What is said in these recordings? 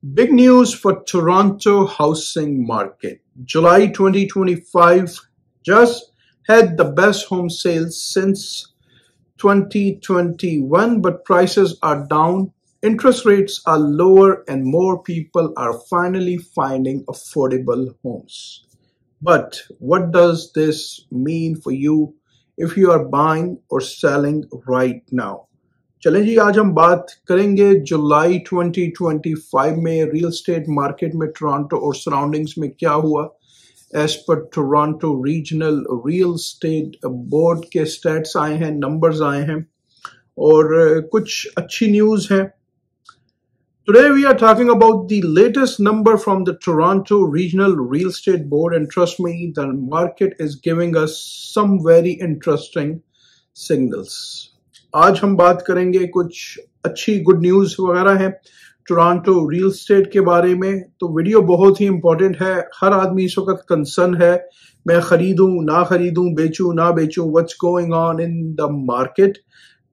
Big news for Toronto housing market. July 2025 just had the best home sales since 2021, but prices are down, interest rates are lower, and more people are finally finding affordable homes. But what does this mean for you if you are buying or selling right now? चलें जी, आज हम बात करेंगे जुलाई 2025 में real estate market में Toronto और surroundings में क्या हुआ as per Toronto regional real estate board के स्टैट्स आए हैं, नंबर्स आए हैं और कुछ अच्छी न्यूज़ है. Today we are talking about the latest number from the Toronto Regional Real Estate Board, and trust me, the market is giving us some very interesting signals. आज हम बात करेंगे कुछ अच्छी गुड न्यूज़ वगैरह है टोरंटो रियल स्टेट के बारे में. तो वीडियो बहुत ही इंपॉर्टेंट है. हर आदमी इस वक्त कंसर्न है, मैं खरीदूं ना खरीदूं, बेचूं ना बेचूं, what's going on in the market.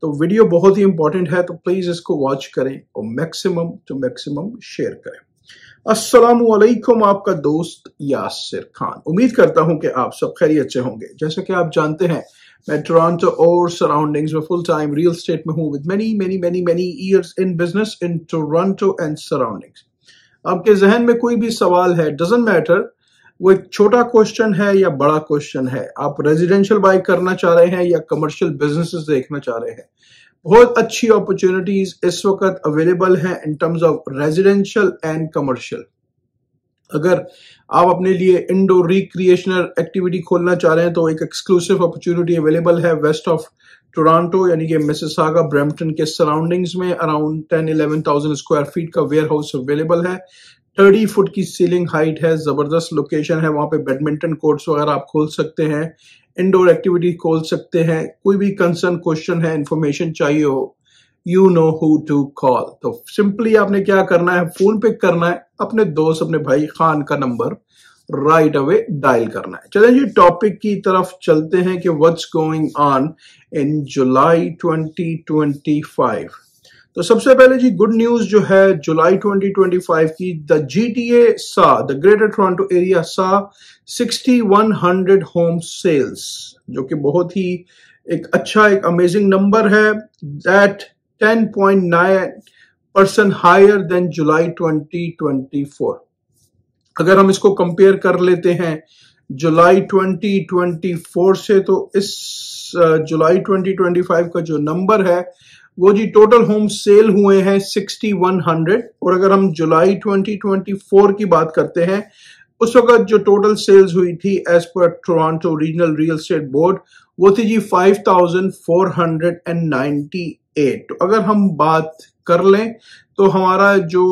तो वीडियो बहुत ही इंपॉर्टेंट है, तो प्लीज इसको वॉच करें और मैक्सिमम टू मैक्सिमम शेयर करें. अस्सलामु अलैकुम, आपका दोस्त यासिर खान. उम्मीद करता हूं कि आप सब खैरियत से होंगे. जैसा कि आप जानते हैं, मैं टोरंटो और सराउंडिंग्स में फुल टाइम रियल स्टेट में हूं with many years in business in Toronto and surroundings. आपके जहन में कोई भी सवाल है, डजंट मैटर वो एक छोटा क्वेश्चन है या बड़ा क्वेश्चन है, आप रेजिडेंशियल बाय करना चाह रहे हैं या कमर्शियल बिजनेसेस देखना चाह रहे हैं, बहुत अच्छी अपॉर्चुनिटीज इस वक्त अवेलेबल हैं in terms of residential and commercial. अगर आप अपने लिए इंडोर रिक्रिएशनल एक्टिविटी खोलना चाह रहे हैं तो एक एक्सक्लूसिव अपॉर्चुनिटी अवेलेबल है वेस्ट ऑफ टोरंटो यानी कि मिसिसागा ब्रैम्पटन के सराउंडिंग्स में. अराउंड 10-11,000 स्क्वायर फीट का वेयर हाउस अवेलेबल है. 30 फुट की सीलिंग हाइट है, जबरदस्त लोकेशन है. वहां पे बैडमिंटन कोर्ट्स वगैरह आप खोल सकते हैं, इंडोर एक्टिविटी खोल सकते हैं. कोई भी कंसर्न क्वेश्चन है, इंफॉर्मेशन चाहिए हो, you know who to call. तो सिंपली आपने क्या करना है, फोन पे करना है, अपने दोस्त अपने भाई खान का नंबर राइट अवे डायल करना है. चलें जी, टॉपिक की तरफ चलते हैं कि व्हाट्स गोइंग ऑन इन जुलाई 2025. तो सबसे पहले जी गुड न्यूज जो है जुलाई 2025 की, द GTA सा, द ग्रेटर टोरंटो एरिया सा 6100 होम सेल्स, जो कि बहुत ही एक अच्छा एक अमेजिंग नंबर है. दैट 10.9% हायर देन जुलाई 2024. अगर हम इसको कंपेयर कर लेते हैं जुलाई 2024 से, तो इस जुलाई 2025 का जो नंबर है वो जी टोटल होम सेल हुए हैं 6100. और अगर हम जुलाई 2024 की बात करते हैं, उस वक्त जो टोटल सेल्स हुई थी as per Toronto regional real estate board वो थी जी 5498. तो अगर हम बात कर लें तो हमारा जो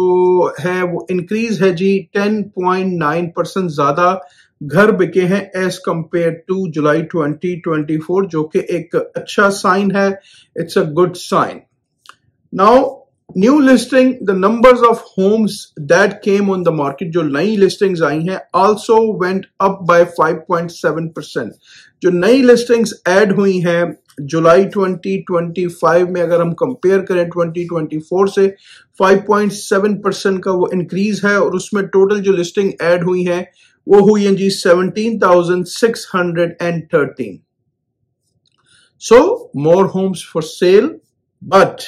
है वो इंक्रीज है जी 10.9% ज्यादा घर बिके हैं एज कंपेयर टू जुलाई 2024, जो कि एक अच्छा साइन है. It's a good sign. Now new listing, the numbers of homes that came on the market, जो नई लिस्टिंग्स आई हैं, आल्सो वेंट अप बाय 5.7%. जो नई लिस्टिंग्स ऐड हुई हैं जुलाई 2025 में, अगर हम कंपेयर करें 2024 से, 5.7% का वो इंक्रीज है. और उसमें टोटल जो लिस्टिंग ऐड हुई है वो हुई है जी 17,613. So more homes for sale, but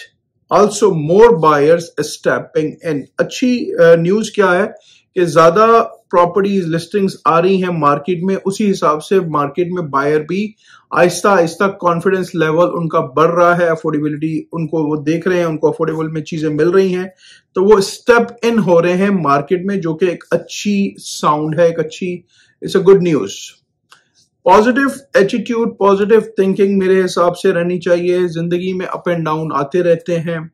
also more buyers stepping in. अच्छी न्यूज क्या है कि ज्यादा प्रॉपर्टीज लिस्टिंग्स आ रही हैं मार्केट में, उसी हिसाब से मार्केट में बायर भी आहिस्ता आहिस्ता कॉन्फिडेंस लेवल उनका बढ़ रहा है. अफोर्डेबिलिटी उनको वो देख रहे हैं, उनको अफोर्डेबल में चीजें मिल रही हैं, तो वो स्टेप इन हो रहे हैं मार्केट में, जो कि एक अच्छी साउंड है, एक अच्छी, it's a good news. Positive attitude, positive thinking मेरे हिसाब से रहनी चाहिए. जिंदगी में अप एंड डाउन आते रहते हैं,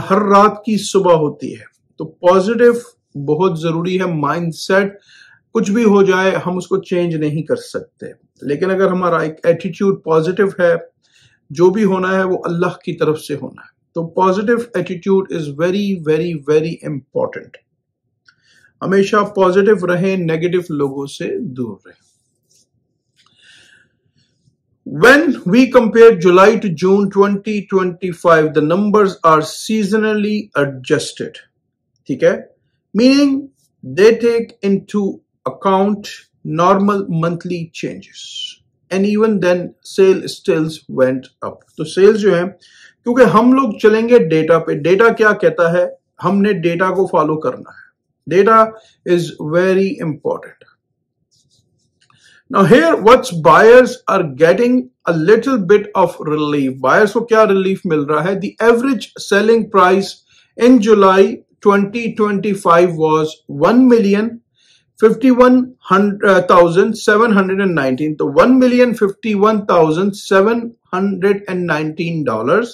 हर रात की सुबह होती है, तो पॉजिटिव बहुत जरूरी है. माइंडसेट, कुछ भी हो जाए हम उसको चेंज नहीं कर सकते, लेकिन अगर हमारा एक एटीट्यूड पॉजिटिव है, जो भी होना है वो अल्लाह की तरफ से होना है. तो positive attitude is very very very important. हमेशा पॉजिटिव रहें, नेगेटिव लोगों से दूर रहें. When we compare July to June 2025, the numbers are seasonally adjusted. ठीक है, meaning they take into account normal monthly changes and even then sale still went up. तो sales जो है, क्योंकि हम लोग चलेंगे डेटा पे, डेटा क्या कहता है, हमने डेटा को फॉलो करना है. Data is very important. Now here what's buyers are getting a little bit of relief. Buyers को क्या relief मिल रहा है? The average selling price in July 2025 was 1,051,719. तो $1,051,719.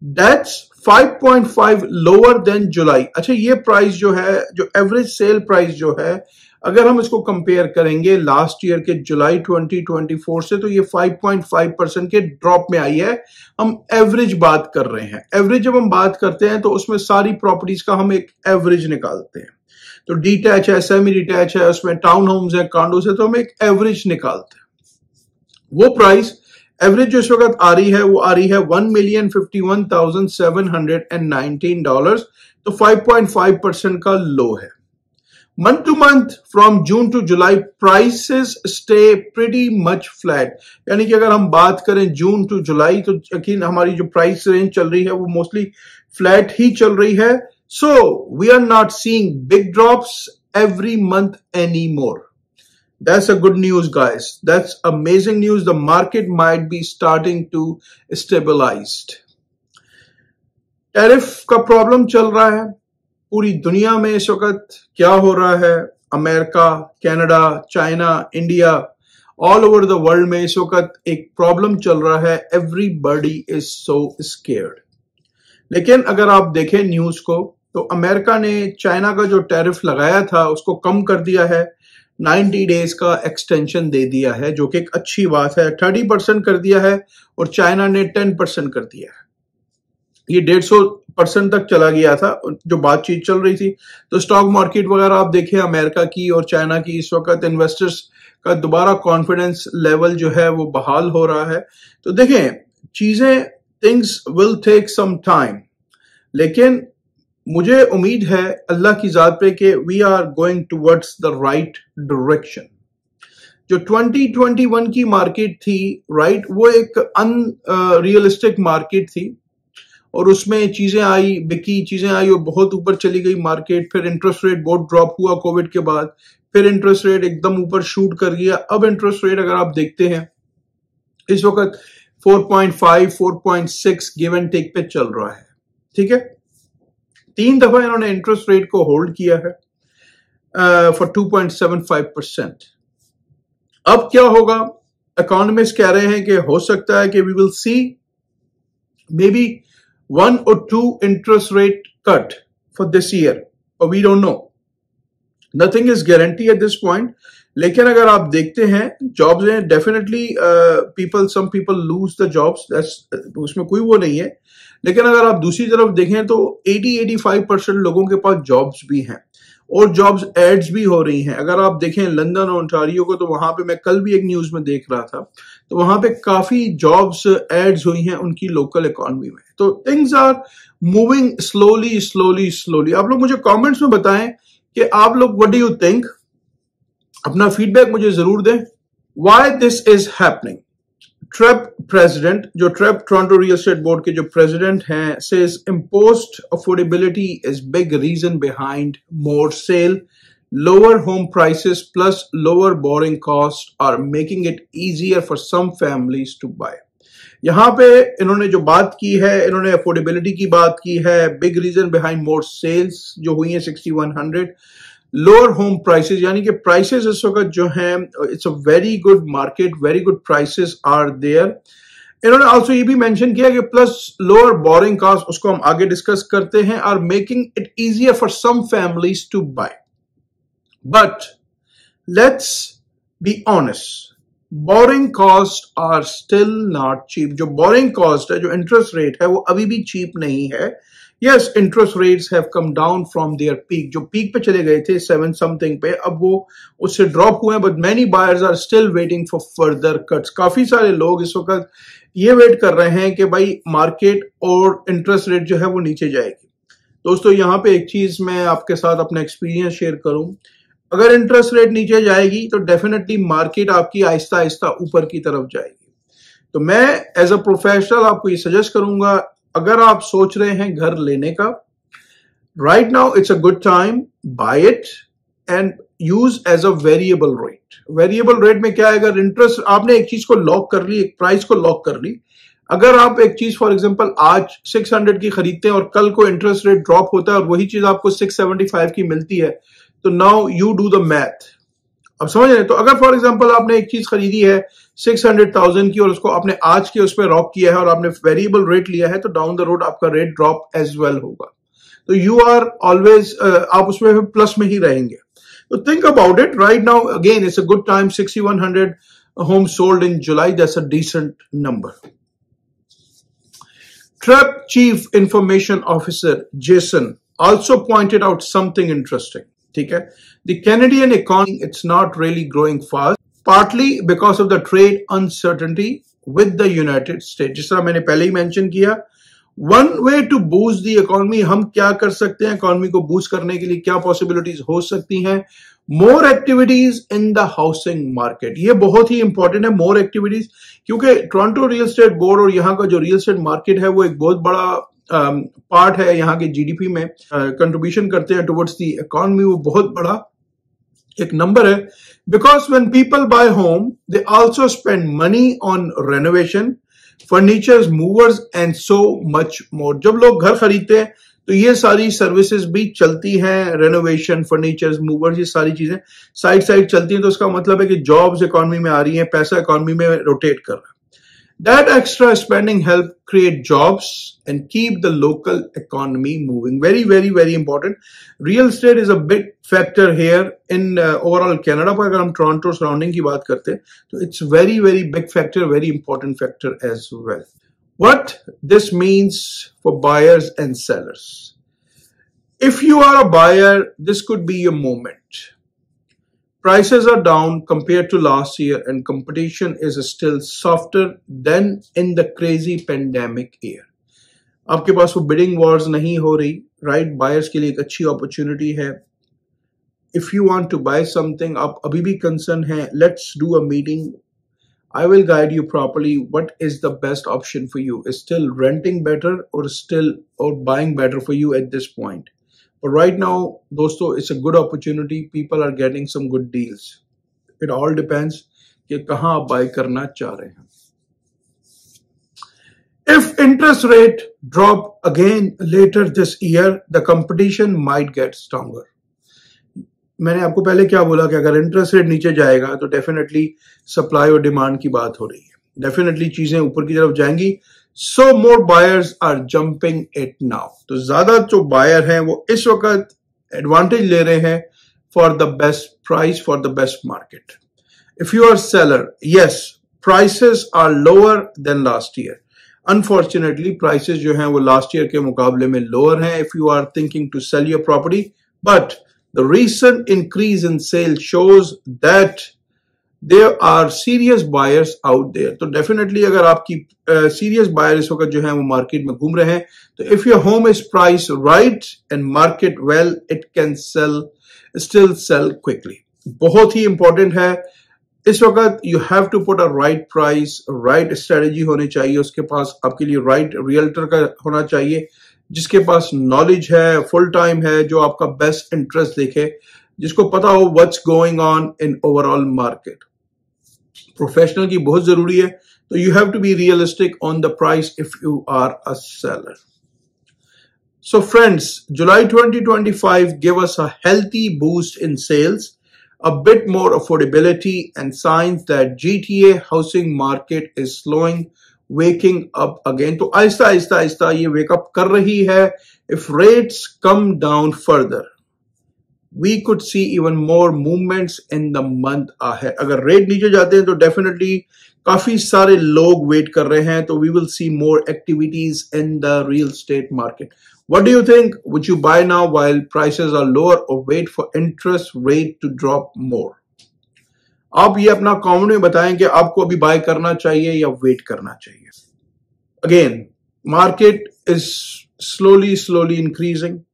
That's 5.5 lower than July. अच्छा, ये प्राइस जो है, जो एवरेज सेल प्राइस जो है, अगर हम इसको कंपेयर करेंगे लास्ट ईयर के जुलाई 2024 से, तो ये 5.5% के ड्रॉप में आई है. हम एवरेज बात कर रहे हैं. एवरेज जब हम बात करते हैं तो उसमें सारी प्रॉपर्टीज का हम एक एवरेज निकालते हैं. तो डिटैच है, सेमी डिटैच है, उसमें टाउन होम्स है, कॉन्डोस है, तो हम एक एवरेज निकालते हैं. वो प्राइस एवरेज जो इस वक्त आ रही है वो आ रही है $1,051,719. तो 5.5% का लो है. Month to month from June to July prices stay pretty much flat. यानी कि अगर हम बात करें जून टू जुलाई तो यकीन हमारी जो प्राइस रेंज चल रही है वो मोस्टली फ्लैट ही चल रही है. So we are not seeing big drops every month anymore. That's a good news, guys. That's amazing news. The market might be starting to stabilize. Tariff का प्रॉब्लम चल रहा है पूरी दुनिया में इस वक्त. क्या हो रहा है? America, Canada, China, India, all over the world में इस वक्त एक प्रॉब्लम चल रहा है. Everybody is so scared. लेकिन अगर आप देखें न्यूज को तो अमेरिका ने चाइना का जो टैरिफ लगाया था उसको कम कर दिया है. 90 डेज का एक्सटेंशन दे दिया है, जो कि एक अच्छी बात है. 30% कर दिया है और चाइना ने 10% कर दिया है. ये 150% तक चला गया था जो बातचीत चल रही थी. तो स्टॉक मार्केट वगैरह आप देखें अमेरिका की और चाइना की, इस वक्त इन्वेस्टर्स का दोबारा कॉन्फिडेंस लेवल जो है वो बहाल हो रहा है. तो देखें चीजें, things will take some time, लेकिन मुझे उम्मीद है अल्लाह की जात पे कि we are going towards the right direction. जो 2021 की मार्केट थी, राइट, वो एक अनरियलिस्टिक मार्केट थी और उसमें चीजें आई, बिकी चीजें आई और बहुत ऊपर चली गई मार्केट. फिर इंटरेस्ट रेट बहुत ड्रॉप हुआ कोविड के बाद, फिर इंटरेस्ट रेट एकदम ऊपर शूट कर गया. अब इंटरेस्ट रेट अगर आप देखते हैं इस वक्त 4.5, 4.6 गिव एंड टेक पे चल रहा है. ठीक है, 3 दफा इन्होंने इंटरेस्ट रेट को होल्ड किया है फॉर 2.75%. अब क्या होगा? इकोनॉमिस्ट कह रहे हैं कि हो सकता है कि we will see maybe 1 or 2 interest rate cut for this year, but we don't know. Nothing is guaranteed at this point. लेकिन अगर आप देखते हैं जॉब्स हैं, definitely some people lose the jobs, उसमें कोई वो नहीं है. लेकिन अगर आप दूसरी तरफ देखें तो 80-85% लोगों के पास जॉब्स भी हैं और जॉब्स एड्स भी हो रही हैं. अगर आप देखें लंदन और ओंटारियो को, तो वहां पे मैं कल भी एक न्यूज में देख रहा था, तो वहां पे काफी जॉब्स एड्स हुई हैं उनकी लोकल इकोनॉमी में. तो things are moving slowly slowly slowly. आप लोग मुझे कमेंट्स में बताएं कि आप लोग व्हाट डू यू थिंक. अपना फीडबैक मुझे जरूर दें. Why this is happening. TRREB president, जो TRREB Toronto real estate board के जो प्रेसिडेंट हैं, says imposed affordability is big reason behind more sale. Lower home prices plus lower borrowing costs are making it easier for some families to buy. यहां पे इन्होंने जो बात की है, इन्होंने अफोर्डेबिलिटी की बात की है. बिग रीजन बिहाइंड मोर सेल्स जो हुई है 6100. लोअर होम प्राइसेस, यानी कि प्राइसेस इस वक्त जो हैं, it's a very good market, very good prices are there. इन्होंने आल्सो ये भी मेंशन किया कि प्लस लोअर बोरिंग कॉस्ट, उसको हम आगे डिस्कस करते हैं, are making it easier for some families to buy. But let's be honest, borrowing costs are still not cheap. जो borrowing cost है, जो interest rate है, वो अभी भी cheap नहीं है. Yes, interest rates have come down from their peak. जो peak पे चले गए थे 7 something पे, अब वो उससे drop हुए हैं. But many buyers are still waiting for further cuts. काफी सारे लोग इस वक्त ये वेट कर रहे हैं कि भाई मार्केट और इंटरेस्ट रेट जो है वो नीचे जाएगी. दोस्तों यहाँ पे एक चीज मैं आपके साथ अपना एक्सपीरियंस शेयर करूं, अगर इंटरेस्ट रेट नीचे जाएगी तो डेफिनेटली मार्केट आपकी आहिस्ता आहिस्ता ऊपर की तरफ जाएगी। तो मैं एज अ प्रोफेशनल आपको ये सजेस्ट करूंगा, अगर आप सोच रहे हैं घर लेने का, right now it's a good time, buy it and use as a variable rate. Variable rate में क्या है, अगर इंटरेस्ट आपने एक चीज को लॉक कर ली, एक प्राइस को लॉक कर ली, अगर आप एक चीज फॉर एग्जांपल आज 600 की खरीदते हैं और कल को इंटरेस्ट रेट ड्रॉप होता है और वही चीज आपको 675 की मिलती है, तो now you do the math. अब समझ रहे हैं? तो अगर फॉर एग्जांपल आपने एक चीज खरीदी है 600,000 की और उसको आपने आज के उस पर रॉक किया है और आपने वेरिएबल रेट लिया है, तो डाउन द रोड आपका रेट ड्रॉप एज वेल होगा। तो यू आर ऑलवेज आप उसमें प्लस में ही रहेंगे। तो think about it right now, again it's a good time. 6100 homes sold in July, that's a decent number. TREP Chief Information Officer Jason also pointed out something interesting. ठीक है, the Canadian economy, it's not really growing fast, partly because of the trade uncertainty with the United States. जिस तरह मैंने पहले ही mention किया, one way to boost the economy, हम क्या कर सकते हैं इकोनॉमी को बूस्ट करने के लिए, क्या पॉसिबिलिटीज हो सकती हैं? More activities in the housing market, ये बहुत ही इंपॉर्टेंट है, मोर एक्टिविटीज, क्योंकि टोरंटो रियल एस्टेट बोर्ड और यहाँ का जो रियल एस्टेट मार्केट है वो एक बहुत बड़ा पार्ट है यहाँ के जीडीपी में, कंट्रीब्यूशन करते हैं टुवर्ड्स द इकोनॉमी, वो बहुत बड़ा एक नंबर है। Because when people buy home they also spend money on renovation, furnitures, movers and so much more. जब लोग घर खरीदते हैं तो ये सारी सर्विसेज भी चलती हैं, रेनोवेशन, फर्नीचर्स, मूवर्स, ये सारी चीजें साइड साइड चलती हैं। तो उसका मतलब है कि जॉब्स इकोनॉमी में आ रही हैं, पैसा इकोनॉमी में रोटेट कर रहा है। That extra spending help create jobs and keep the local economy moving. Very, very, very important. Real estate is a big factor here in overall Canada. पर अगर हम Toronto surrounding की बात करते हैं तो it's very, very big factor, very important factor as well. What this means for buyers and sellers. If you are a buyer, this could be your moment. Prices are down compared to last year and competition is still softer than in the crazy pandemic year. आपके पास वो bidding wars नहीं हो रही, right? Buyers के लिए एक अच्छी opportunity है. If you want to buy something, आप अभी भी concerned हैं, let's do a meeting. I will guide you properly. What is the best option for you? Is still renting better or buying better for you at this point? But right now, दोस्तों, it's a good opportunity. People are getting some good deals. It all depends कि कहाँ आप buy करना चाह रहे हैं. If interest rate drop again later this year, the competition might get stronger. मैंने आपको पहले क्या बोला कि अगर इंटरेस्ट रेट नीचे जाएगा तो डेफिनेटली सप्लाई और डिमांड की बात हो रही है, डेफिनेटली चीजें ऊपर की तरफ जाएंगी. So more buyers are jumping it now. तो ज्यादा जो बायर हैं वो इस वक्त एडवांटेज ले रहे हैं for the best price, for the best market. If you are seller, yes, prices are lower than last year. Unfortunately, prices जो हैं वो last year के मुकाबले में lower हैं if you are thinking to sell your property. But the recent increase in sales shows that there are serious buyers out there. तो definitely अगर आपकी serious buyer इस वक्त जो है वो मार्केट में घूम रहे हैं, तो if your home is priced right and market well, it can still sell quickly. बहुत ही important है इस वक्त. You have to put a right price, right strategy होनी चाहिए, उसके पास आपके लिए right realtor का होना चाहिए, जिसके पास knowledge है, full time है, जो आपका best interest देखे, जिसको पता हो what's going on in overall market. Professional की बहुत जरूरी है, तो you have to be realistic on the price if you are a seller. So friends, July 2025 gave us a healthy boost in sales, a bit more affordability and signs that GTA housing market is slowing, waking up again. तो आहिस्ता आहिस्ता आहिस्ता ये wake up कर रही है. If rates come down further, we could see even more movements in the month ahead. अगर rate नीचे जाते हैं तो डेफिनेटली काफी सारे लोग वेट कर रहे हैं, तो we will see more activities in the real estate market. What do you think? Would you buy now while prices are lower or wait for interest rate to drop more? आप ये अपना comment में बताएं कि आपको अभी bye करना चाहिए या वेट करना चाहिए. Again, market is slowly increasing.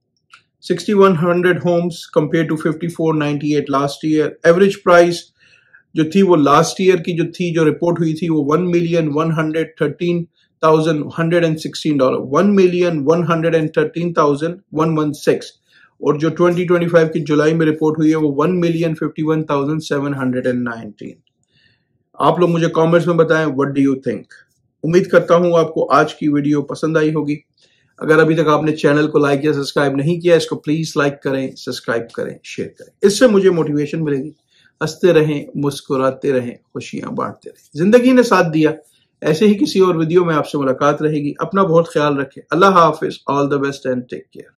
6100 homes compared to 5498 last year. Average price जो थी वो लास्ट ईयर की जो थी, जो रिपोर्ट हुई थी, वो $1,113,116, $1,113,116। और जो 2025 की जुलाई में रिपोर्ट हुई है वो $1,51,719। आप लोग मुझे कमेंट्स में बताएं व्हाट डू यू थिंक। उम्मीद करता हूं आपको आज की वीडियो पसंद आई होगी। अगर अभी तक आपने चैनल को लाइक या सब्सक्राइब नहीं किया, इसको प्लीज लाइक करें, सब्सक्राइब करें, शेयर करें। इससे मुझे मोटिवेशन मिलेगी। हंसते रहें, मुस्कुराते रहें, खुशियां बांटते रहें। जिंदगी ने साथ दिया। ऐसे ही किसी और वीडियो में आपसे मुलाकात रहेगी। अपना बहुत ख्याल रखें। अल्लाह हाफिज। All the best and take care.